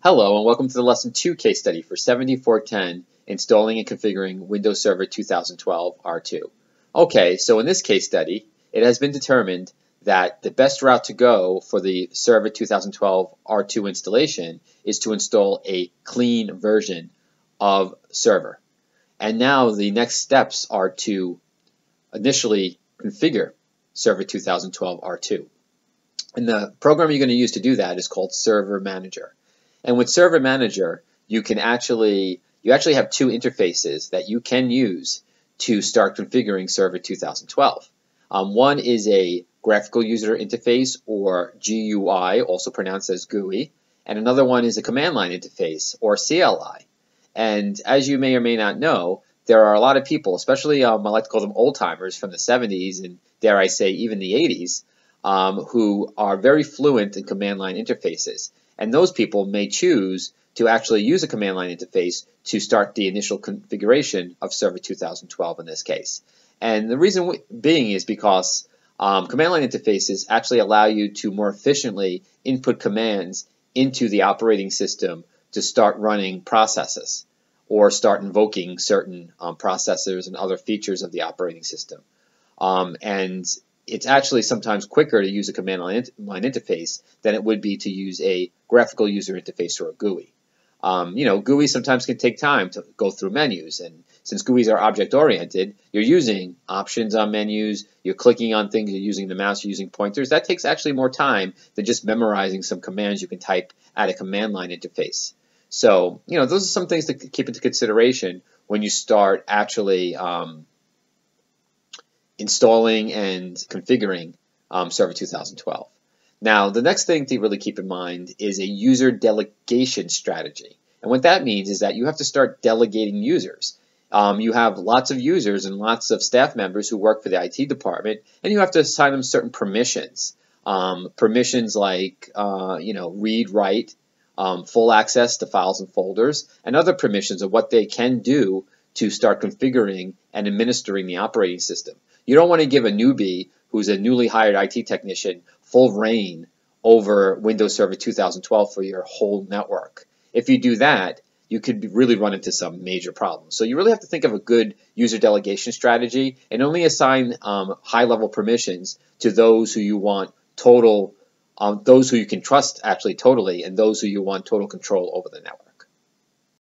Hello and welcome to the Lesson 2 case study for 7410, Installing and Configuring Windows Server 2012 R2. Okay, so in this case study, it has been determined that the best route to go for the Server 2012 R2 installation is to install a clean version of Server. And now the next steps are to initially configure Server 2012 R2. And the program you're going to use to do that is called Server Manager. And with Server Manager, you actually have two interfaces that you can use to start configuring Server 2012. One is a graphical user interface, or GUI, also pronounced as GUI, and another one is a command line interface, or CLI. And as you may or may not know, there are a lot of people, especially I like to call them old timers from the 70s and dare I say even the 80s, who are very fluent in command line interfaces. And those people may choose to actually use a command line interface to start the initial configuration of Server 2012 in this case. And the reason being is because command line interfaces actually allow you to more efficiently input commands into the operating system to start running processes or start invoking certain processors and other features of the operating system. And it's actually sometimes quicker to use a command line interface than it would be to use a graphical user interface or a GUI. GUIs sometimes can take time to go through menus, and since GUIs are object-oriented, you're using options on menus, you're clicking on things, you're using the mouse, you're using pointers. That takes actually more time than just memorizing some commands you can type at a command line interface. So, those are some things to keep into consideration when you start actually installing and configuring Server 2012. Now, the next thing to really keep in mind is a user delegation strategy. And what that means is that you have to start delegating users. You have lots of users and lots of staff members who work for the IT department, and you have to assign them certain permissions. Permissions like, read, write, full access to files and folders, and other permissions of what they can do to start configuring and administering the operating system. You don't want to give a newbie who's a newly hired IT technician full reign over Windows Server 2012 for your whole network. If you do that, you could really run into some major problems. So you really have to think of a good user delegation strategy and only assign high-level permissions to those who you want total, those who you can trust actually totally, and those who you want total control over the network.